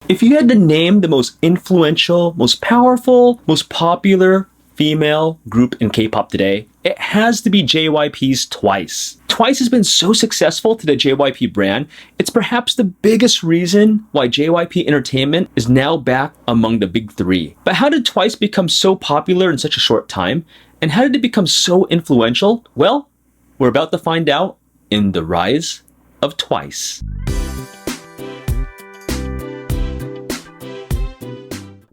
If you had to name the most influential, most powerful, most popular female group in K-pop today, it has to be JYP's Twice. Twice has been so successful to the JYP brand, it's perhaps the biggest reason why JYP Entertainment is now back among the big three. But how did Twice become so popular in such a short time? And how did it become so influential? Well, we're about to find out in The Rise of Twice.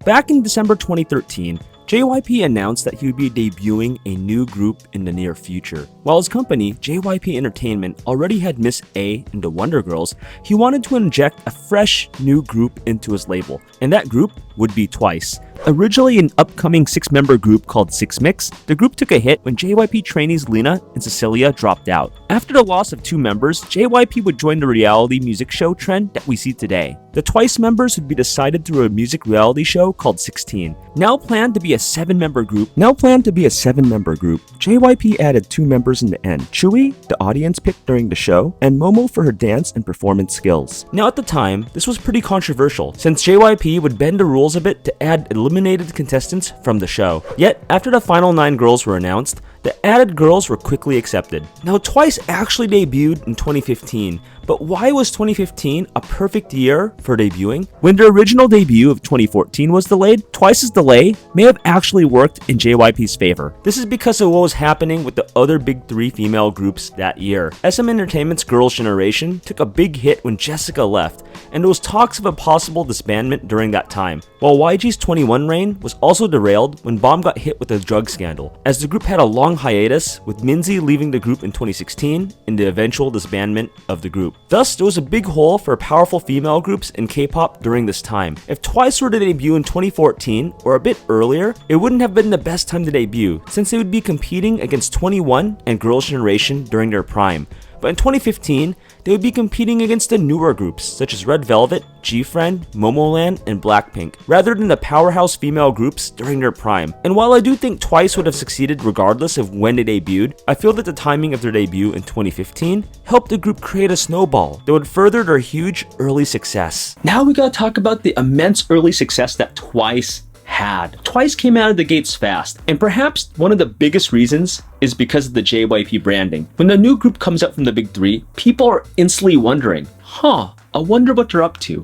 Back in December 2013, JYP announced that he would be debuting a new group in the near future. While his company, JYP Entertainment, already had Miss A and the Wonder Girls, he wanted to inject a fresh new group into his label, and that group would be Twice. Originally an upcoming 6-member group called Six Mix, the group took a hit when JYP trainees Lena and Cecilia dropped out. After the loss of 2 members, JYP would join the reality music show trend that we see today. The Twice members would be decided through a music reality show called 16. Now planned to be a 7-member group, JYP added 2 members in the end, Chewie, the audience picked during the show, and Momo for her dance and performance skills. Now at the time, this was pretty controversial, since JYP would bend the rules a bit to add eliminated contestants from the show. Yet, after the final 9 girls were announced, the added girls were quickly accepted. Now Twice actually debuted in 2015, but why was 2015 a perfect year for debuting? When their original debut of 2014 was delayed, Twice's delay may have actually worked in JYP's favor. This is because of what was happening with the other big 3 female groups that year. SM Entertainment's Girls' Generation took a big hit when Jessica left, and there was talks of a possible disbandment during that time, while YG's 21 reign was also derailed when Bomb got hit with a drug scandal, as the group had a long hiatus, with Minzy leaving the group in 2016 and the eventual disbandment of the group. Thus, there was a big hole for powerful female groups in K-pop during this time. If Twice were to debut in 2014 or a bit earlier, it wouldn't have been the best time to debut, since they would be competing against 21 and Girls' Generation during their prime. But in 2015, they would be competing against the newer groups such as Red Velvet, G-Friend, Momoland, and Blackpink, rather than the powerhouse female groups during their prime. And while I do think Twice would have succeeded regardless of when they debuted, I feel that the timing of their debut in 2015 helped the group create a snowball that would further their huge early success. Now we gotta talk about the immense early success that Twice had. Twice came out of the gates fast, and perhaps one of the biggest reasons is because of the JYP branding. When the new group comes out from the big 3, people are instantly wondering, I wonder what they're up to.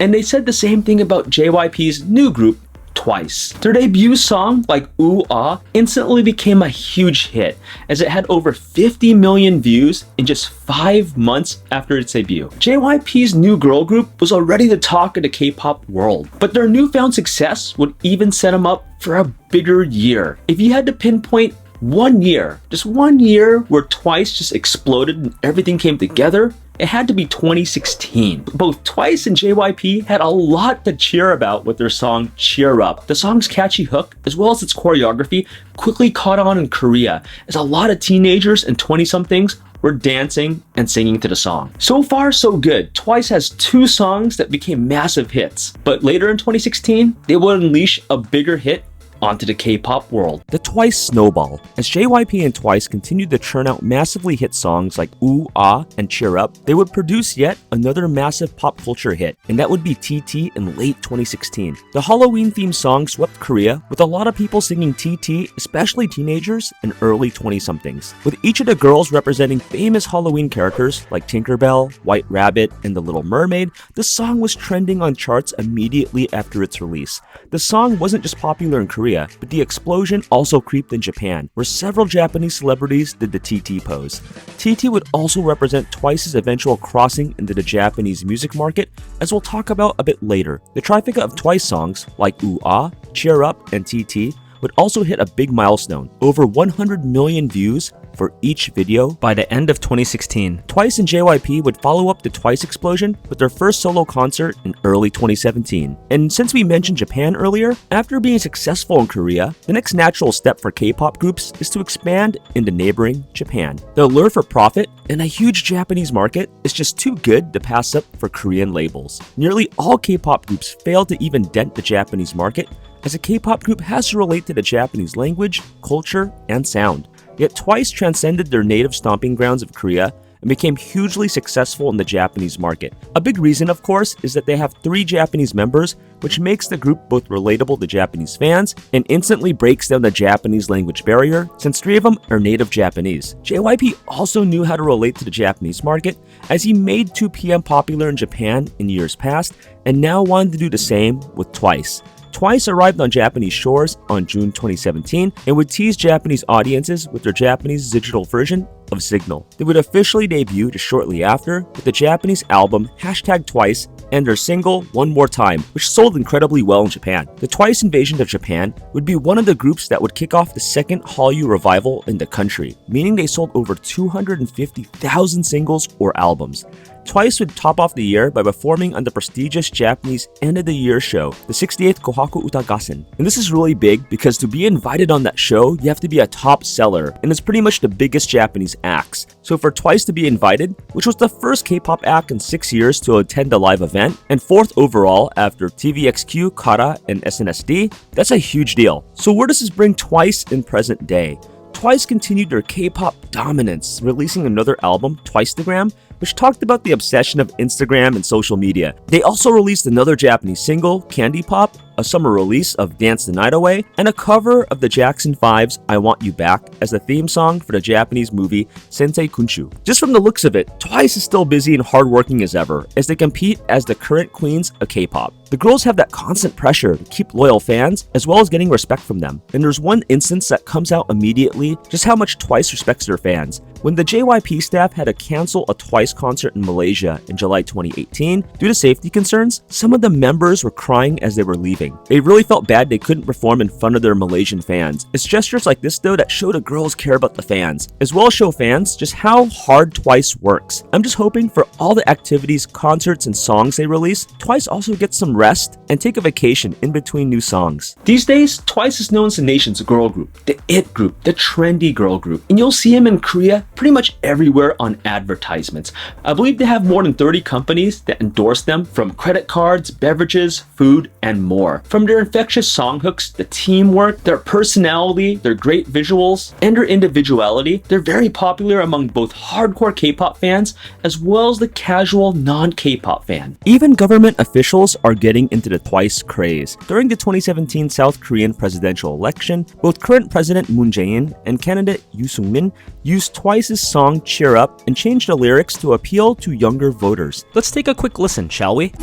And they said the same thing about JYP's new group, Twice. Their debut song, like Ooh Ah, instantly became a huge hit, as it had over 50 million views in just 5 months after its debut. JYP's new girl group was already the talk of the K-pop world, but their newfound success would even set them up for a bigger year. If you had to pinpoint one year, just one year where Twice just exploded and everything came together, it had to be 2016. Both Twice and JYP had a lot to cheer about with their song Cheer Up. The song's catchy hook, as well as its choreography, quickly caught on in Korea, as a lot of teenagers and 20-somethings were dancing and singing to the song. So far, so good. Twice has 2 songs that became massive hits, but later in 2016, they will unleash a bigger hit onto the K-pop world. The Twice snowball. As JYP and Twice continued to churn out massively hit songs like Ooh Ah and Cheer Up, they would produce yet another massive pop culture hit, and that would be TT in late 2016. The Halloween-themed song swept Korea, with a lot of people singing TT, especially teenagers and early 20-somethings. With each of the girls representing famous Halloween characters like Tinkerbell, White Rabbit, and The Little Mermaid, the song was trending on charts immediately after its release. The song wasn't just popular in Korea, but the explosion also creeped in Japan, where several Japanese celebrities did the TT pose. TT would also represent Twice's eventual crossing into the Japanese music market, as we'll talk about a bit later. The trifecta of Twice songs, like Ooh Ah, Cheer Up, and TT, would also hit a big milestone, over 100 million views for each video by the end of 2016. Twice and JYP would follow up the Twice explosion with their first solo concert in early 2017. And since we mentioned Japan earlier, after being successful in Korea, the next natural step for K-pop groups is to expand into neighboring Japan. The allure for profit and a huge Japanese market is just too good to pass up for Korean labels. Nearly all K-pop groups fail to even dent the Japanese market, as a K-pop group has to relate to the Japanese language, culture, and sound. Yet Twice transcended their native stomping grounds of Korea and became hugely successful in the Japanese market. A big reason, of course, is that they have 3 Japanese members, which makes the group both relatable to Japanese fans and instantly breaks down the Japanese language barrier, since 3 of them are native Japanese. JYP also knew how to relate to the Japanese market, as he made 2PM popular in Japan in years past, and now wanted to do the same with Twice. Twice arrived on Japanese shores on June 2017 and would tease Japanese audiences with their Japanese digital version of Signal. They would officially debut just shortly after with the Japanese album #Twice and their single One More Time, which sold incredibly well in Japan. The Twice invasion of Japan would be one of the groups that would kick off the second Hallyu revival in the country, meaning they sold over 250,000 singles or albums. Twice would top off the year by performing on the prestigious Japanese end of the year show, the 68th Kohaku Uta Gassen. And this is really big because to be invited on that show, you have to be a top seller, and it's pretty much the biggest Japanese acts. So for Twice to be invited, which was the first K-pop act in 6 years to attend a live event, and 4th overall after TVXQ, Kara, and SNSD, that's a huge deal. So where does this bring Twice in present day? Twice continued their K-pop dominance, releasing another album, Twiceagram, which talked about the obsession of Instagram and social media. They also released another Japanese single, Candy Pop, a summer release of Dance the Night Away, and a cover of the Jackson 5's I Want You Back as the theme song for the Japanese movie Sensei Kunshu. Just from the looks of it, Twice is still busy and hardworking as ever as they compete as the current queens of K-pop. The girls have that constant pressure to keep loyal fans as well as getting respect from them. And there's one instance that comes out immediately just how much Twice respects their fans. When the JYP staff had to cancel a Twice concert in Malaysia in July 2018 due to safety concerns, some of the members were crying as they were leaving. They really felt bad they couldn't perform in front of their Malaysian fans. It's gestures like this though that show the girls care about the fans, as well as show fans just how hard Twice works. I'm just hoping for all the activities, concerts, and songs they release, Twice also gets some rest and take a vacation in between new songs. These days, Twice is known as the nation's girl group, the it group, the trendy girl group, and you'll see them in Korea pretty much everywhere on advertisements. I believe they have more than 30 companies that endorse them, from credit cards, beverages, food, and more. From their infectious song hooks, the teamwork, their personality, their great visuals, and their individuality, they're very popular among both hardcore K-pop fans as well as the casual non-K-pop fan. Even government officials are getting into the Twice craze. During the 2017 South Korean presidential election, both current President Moon Jae-in and candidate Yoo Sung-min used Twice's song Cheer Up and changed the lyrics to appeal to younger voters. Let's take a quick listen, shall we?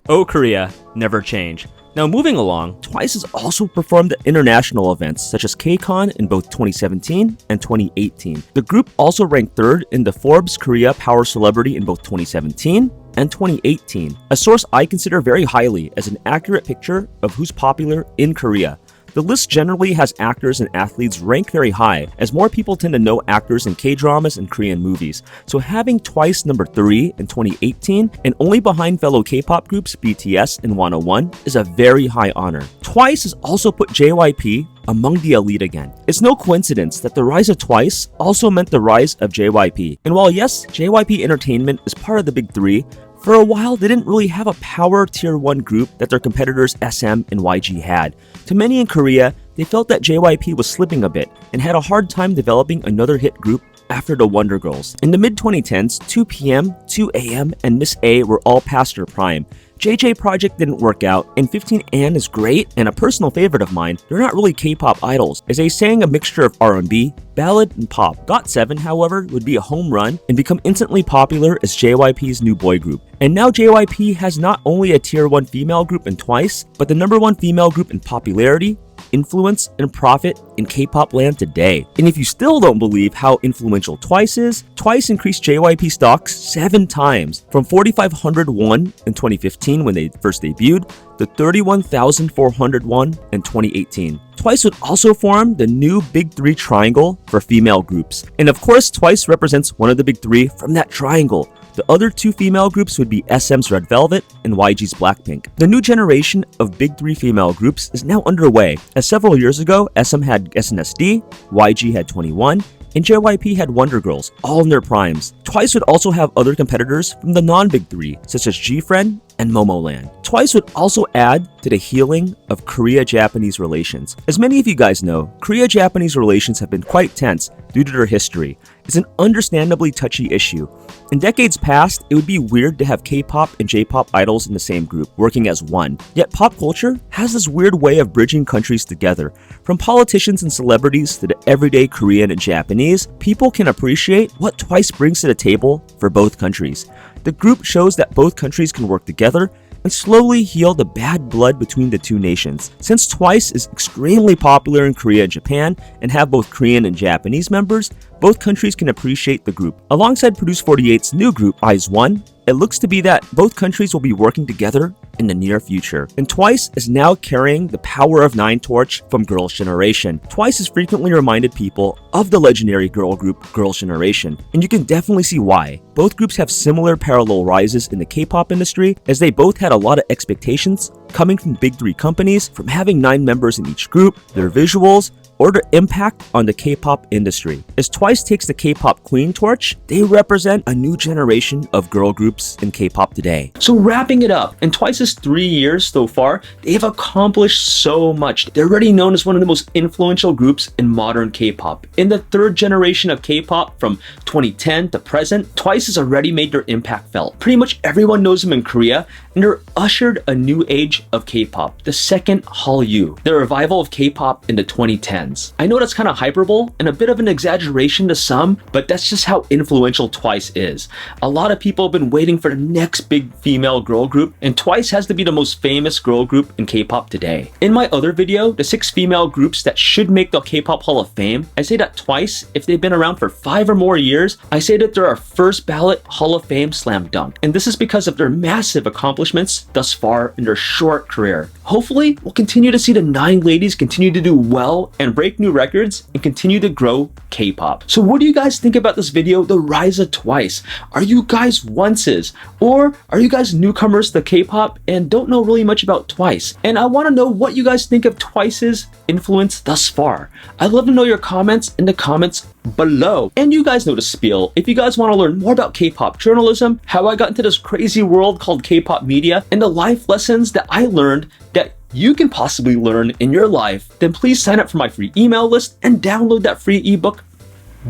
Oh Korea, never change. Now moving along, Twice has also performed at international events such as K-Con in both 2017 and 2018. The group also ranked 3rd in the Forbes Korea Power Celebrity in both 2017 and 2018, a source I consider very highly as an accurate picture of who's popular in Korea. The list generally has actors and athletes ranked very high, as more people tend to know actors in K-dramas and Korean movies. So having Twice number 3 in 2018 and only behind fellow K-pop groups BTS and 101 is a very high honor. Twice has also put JYP among the elite again. It's no coincidence that the rise of Twice also meant the rise of JYP. And while yes, JYP Entertainment is part of the big 3, for a while, they didn't really have a power tier 1 group that their competitors SM and YG had. To many in Korea, they felt that JYP was slipping a bit and had a hard time developing another hit group after the Wonder Girls. In the mid-2010s, 2PM, 2AM, and Miss A were all past their prime. JJ Project didn't work out, and 15 is great and a personal favorite of mine. They're not really K-pop idols, as they sang a mixture of R&B, ballad, and pop. GOT7, however, would be a home run and become instantly popular as JYP's new boy group. And now JYP has not only a tier 1 female group in Twice, but the number 1 female group in popularity, influence, and profit in K-pop land today. And if you still don't believe how influential Twice is, Twice increased JYP stocks 7 times, from 4,500 won in 2015 when they first debuted to 31,400 won in 2018. Twice would also form the new Big 3 triangle for female groups. And of course, Twice represents one of the Big 3 from that triangle. The other 2 female groups would be SM's Red Velvet and YG's Blackpink. The new generation of Big 3 female groups is now underway, as several years ago, SM had SNSD, YG had 21, and JYP had Wonder Girls, all in their primes. Twice would also have other competitors from the non-Big 3, such as GFriend and Momoland. Twice would also add to the healing of Korea-Japanese relations. As many of you guys know, Korea-Japanese relations have been quite tense due to their history. It's an understandably touchy issue. In decades past, it would be weird to have K-pop and J-pop idols in the same group, working as one. Yet pop culture has this weird way of bridging countries together. From politicians and celebrities to the everyday Korean and Japanese, people can appreciate what Twice brings to the table for both countries. The group shows that both countries can work together and slowly heal the bad blood between the two nations. Since Twice is extremely popular in Korea and Japan and have both Korean and Japanese members, both countries can appreciate the group. Alongside Produce 48's new group, IZ*ONE, it looks to be that both countries will be working together in the near future. And Twice is now carrying the Power of 9 torch from Girls' Generation. Twice has frequently reminded people of the legendary girl group Girls' Generation, and you can definitely see why. Both groups have similar parallel rises in the K-pop industry, as they both had a lot of expectations coming from big three companies, from having 9 members in each group, their visuals, or their impact on the K-pop industry. As Twice takes the K-pop Queen torch, they represent a new generation of girl groups in K-pop today. So wrapping it up, in Twice's 3 years so far, they've accomplished so much. They're already known as one of the most influential groups in modern K-pop. In the 3rd generation of K-pop from 2010 to present, Twice has already made their impact felt. Pretty much everyone knows them in Korea, and they're ushered a new age of K-pop, the second Hallyu, the revival of K-pop in the 2010s. I know that's kind of hyperbole and a bit of an exaggeration to some, but that's just how influential Twice is. A lot of people have been waiting for the next big female girl group, and Twice has to be the most famous girl group in K-pop today. In my other video, the 6 female groups that should make the K-pop Hall of Fame, I say that Twice, if they've been around for 5 or more years, I say that they're our first ballot Hall of Fame slam dunk. And this is because of their massive accomplishments thus far in their short career. Hopefully, we'll continue to see the 9 ladies continue to do well and break new records and continue to grow K-pop. So what do you guys think about this video, the rise of Twice? Are you guys onces? Or are you guys newcomers to K-pop and don't know really much about Twice? And I want to know what you guys think of Twice's influence thus far. I'd love to know your comments in the comments below. And you guys know the spiel. If you guys want to learn more about K-pop journalism, how I got into this crazy world called K-pop media, and the life lessons that I learned that you can possibly learn in your life, then please sign up for my free email list and download that free ebook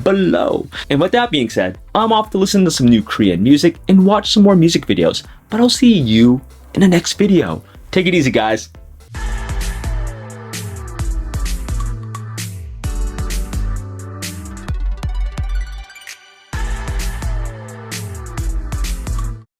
below. And with that being said, I'm off to listen to some new Korean music and watch some more music videos, but I'll see you in the next video. Take it easy, guys.